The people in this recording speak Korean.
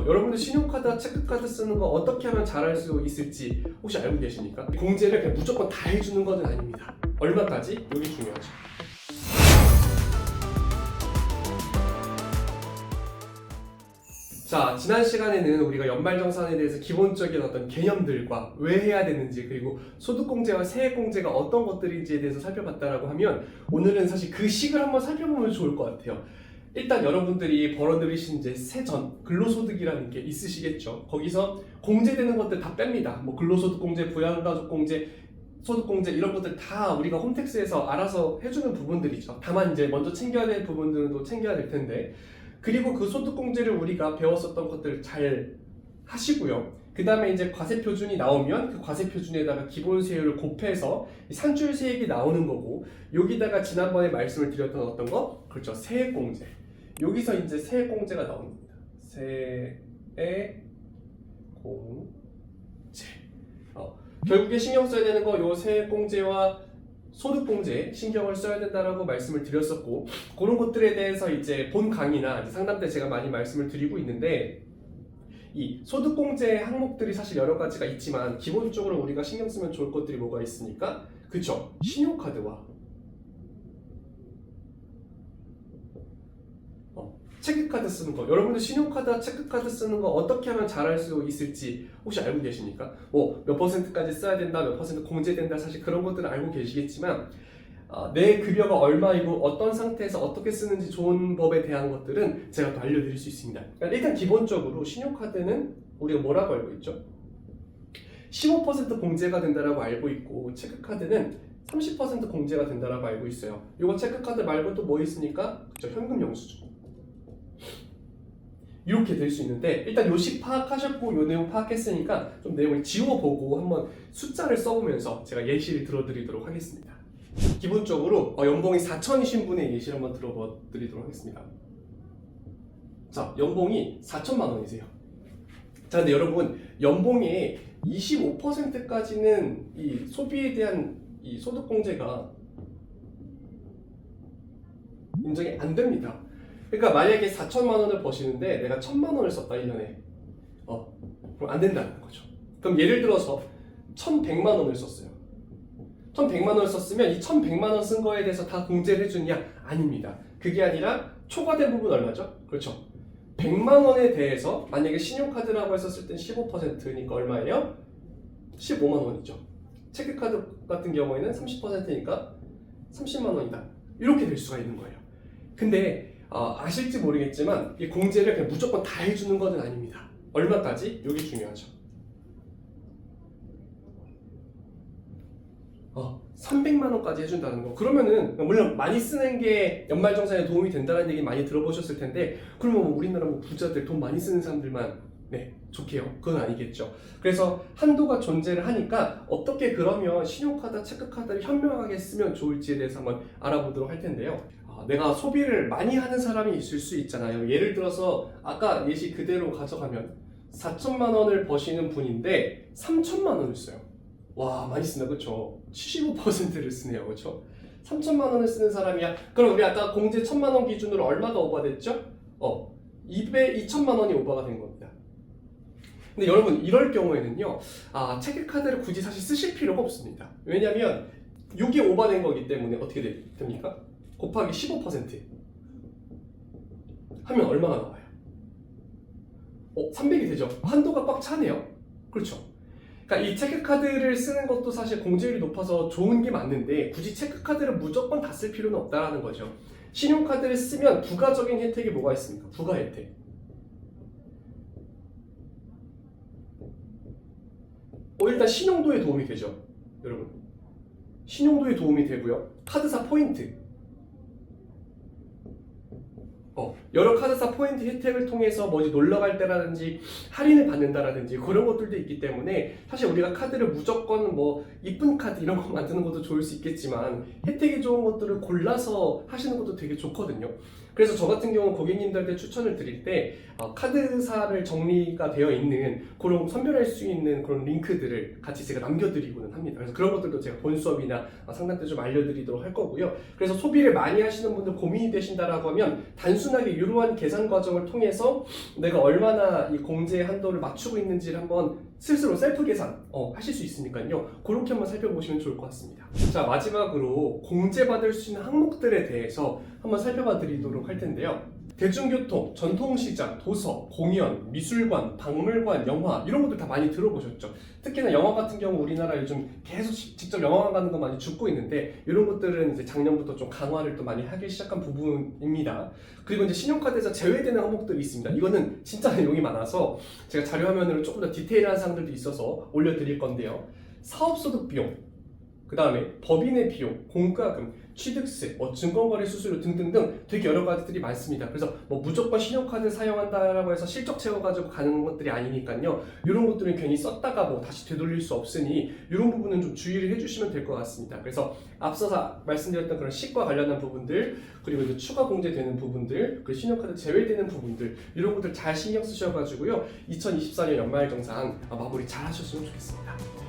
여러분들 신용카드와 체크카드 쓰는 거 어떻게 하면 잘할 수 있을지 혹시 알고 계십니까? 공제를 그냥 무조건 다 해주는 건 아닙니다. 얼마까지? 여기 중요하죠. 자, 지난 시간에는 우리가 연말정산에 대해서 기본적인 어떤 개념들과 왜 해야 되는지, 그리고 소득공제와 세액공제가 어떤 것들인지에 대해서 살펴봤다라고 하면, 오늘은 사실 그 식을 한번 살펴보면 좋을 것 같아요. 일단 여러분들이 벌어들이신 이제 세전, 근로소득이라는 게 있으시겠죠. 거기서 공제되는 것들 다 뺍니다. 뭐 근로소득공제, 부양가족공제, 소득공제 이런 것들 다 우리가 홈택스에서 알아서 해주는 부분들이죠. 다만 이제 먼저 챙겨야 될 부분들은 또 챙겨야 될 텐데, 그리고 그 소득공제를 우리가 배웠었던 것들 잘 하시고요. 그 다음에 이제 과세표준이 나오면 그 과세표준에다가 기본세율을 곱해서 산출세액이 나오는 거고, 여기다가 지난번에 말씀을 드렸던 어떤 거? 그렇죠. 세액공제. 여기서 이제 세액공제가 나옵니다. 세액공제. 결국에 신경 써야 되는 거, 요 세액공제와 소득공제 신경을 써야 된다라고 말씀을 드렸었고, 그런 것들에 대해서 이제 본 강의나 상담 때 제가 많이 말씀을 드리고 있는데, 이 소득공제 항목들이 사실 여러 가지가 있지만 기본적으로 우리가 신경 쓰면 좋을 것들이 뭐가 있습니까? 그쵸? 신용카드와 체크카드 쓰는 거. 여러분들 신용카드와 체크카드 쓰는 거 어떻게 하면 잘할 수 있을지 혹시 알고 계십니까? 몇 퍼센트까지 써야 된다, 몇 퍼센트 공제된다, 사실 그런 것들은 알고 계시겠지만, 내 급여가 얼마이고 어떤 상태에서 어떻게 쓰는지 좋은 법에 대한 것들은 제가 또 알려드릴 수 있습니다. 그러니까 일단 기본적으로 신용카드는 우리가 뭐라고 알고 있죠? 15% 공제가 된다라고 알고 있고, 체크카드는 30% 공제가 된다라고 알고 있어요. 이거 체크카드 말고 또 뭐 있습니까? 그쵸, 현금 영수증. 이렇게 될 수 있는데, 일단 요식 파악하셨고 요 내용 파악했으니까 좀 내용을 지워보고 한번 숫자를 써보면서 제가 예시를 들어드리도록 하겠습니다. 기본적으로 연봉이 4천이신 분의 예시를 한번 들어드리도록 하겠습니다. 자, 연봉이 4천만 원이세요. 자, 근데 여러분, 연봉의 25%까지는 이 소비에 대한 이 소득공제가 인정이 안 됩니다. 그러니까 만약에 4천만 원을 버시는데 내가 1,000만 원을 썼다 1년에, 그럼 안 된다는 거죠. 그럼 예를 들어서 1,100만 원을 썼어요. 1,100만 원을 썼으면 이 1,100만 원 쓴 거에 대해서 다 공제를 해주느냐? 아닙니다. 그게 아니라 초과된 부분 얼마죠? 그렇죠. 100만 원에 대해서 만약에 신용카드라고 했었을 땐 15%니까 얼마예요? 15만 원이죠. 체크카드 같은 경우에는 30%니까 30만 원이다. 이렇게 될 수가 있는 거예요. 근데 아실지 모르겠지만 이 공제를 그냥 무조건 다 해주는 것은 아닙니다. 얼마까지? 여기 중요하죠. 300만 원까지 해준다는 거. 그러면은 물론 많이 쓰는 게 연말정산에 도움이 된다는 얘기 많이 들어보셨을 텐데, 그러면 우리나라 부자들, 돈 많이 쓰는 사람들만 좋게요? 그건 아니겠죠. 그래서 한도가 존재를 하니까 어떻게 그러면 신용카드, 체크카드를 현명하게 쓰면 좋을지에 대해서 한번 알아보도록 할 텐데요. 내가 소비를 많이 하는 사람이 있을 수 있잖아요. 예를 들어서 아까 예시 그대로 가져가면 4천만 원을 버시는 분인데 3천만 원을 써요. 와, 많이 쓴다, 그쵸? 75%를 쓰네요, 그쵸? 3천만 원을 쓰는 사람이야. 그럼 우리 아까 공제 1,000만 원 기준으로 얼마가 오버됐죠? 2천만 원이 오버가 된 겁니다. 근데 여러분, 이럴 경우에는요, 체크카드를 굳이 사실 쓰실 필요가 없습니다. 왜냐면 이게 오버된 거기 때문에 어떻게 됩니까? 곱하기 15% 하면 얼마가 나와요? 300이 되죠. 한도가 꽉 차네요. 그렇죠. 그러니까 이 체크카드를 쓰는 것도 사실 공제율이 높아서 좋은 게 맞는데, 굳이 체크카드를 무조건 다 쓸 필요는 없다라는 거죠. 신용카드를 쓰면 부가적인 혜택이 뭐가 있습니까? 부가 혜택. 일단 신용도에 도움이 되죠. 여러분, 신용도에 도움이 되고요. 카드사 포인트, 여러 카드사 포인트 혜택을 통해서 놀러 갈 때라든지 할인을 받는다라든지 그런 것들도 있기 때문에, 사실 우리가 카드를 무조건 이쁜 카드 이런 거 만드는 것도 좋을 수 있겠지만 혜택이 좋은 것들을 골라서 하시는 것도 되게 좋거든요. 그래서 저 같은 경우는 고객님들한테 추천을 드릴 때 카드사를 정리가 되어 있는 그런 선별할 수 있는 그런 링크들을 같이 제가 남겨드리고는 합니다. 그래서 그런 것들도 제가 본 수업이나 상담 때 좀 알려드리도록 할 거고요. 그래서 소비를 많이 하시는 분들 고민이 되신다라고 하면 단순하게 이러한 계산 과정을 통해서 내가 얼마나 이 공제 한도를 맞추고 있는지를 한번 스스로 셀프 계산 하실 수 있으니까요. 그렇게 한번 살펴보시면 좋을 것 같습니다. 자, 마지막으로 공제받을 수 있는 항목들에 대해서 한번 살펴봐 드리도록 할 텐데요. 대중교통, 전통시장, 도서, 공연, 미술관, 박물관, 영화 이런 것들 다 많이 들어보셨죠? 특히나 영화 같은 경우 우리나라 요즘 계속 직접 영화관 가는 거 많이 죽고 있는데 이런 것들은 이제 작년부터 좀 강화를 또 많이 하기 시작한 부분입니다. 그리고 이제 신용카드에서 제외되는 항목들이 있습니다. 이거는 진짜 내용이 많아서 제가 자료 화면으로 조금 더 디테일한 사항들도 있어서 올려드릴 건데요. 사업소득 비용, 그 다음에 법인의 비용, 공과금, 취득세, 증권거래 수수료 등등등 되게 여러 가지들이 많습니다. 그래서 무조건 신용카드 사용한다라고 해서 실적 채워가지고 가는 것들이 아니니까요. 이런 것들은 괜히 썼다가 다시 되돌릴 수 없으니 이런 부분은 좀 주의를 해주시면 될 것 같습니다. 그래서 앞서서 말씀드렸던 그런 시과 관련한 부분들, 그리고 이제 추가 공제되는 부분들, 그리고 신용카드 제외되는 부분들 이런 것들 잘 신경 쓰셔가지고요. 2024년 연말정산 마무리 잘 하셨으면 좋겠습니다.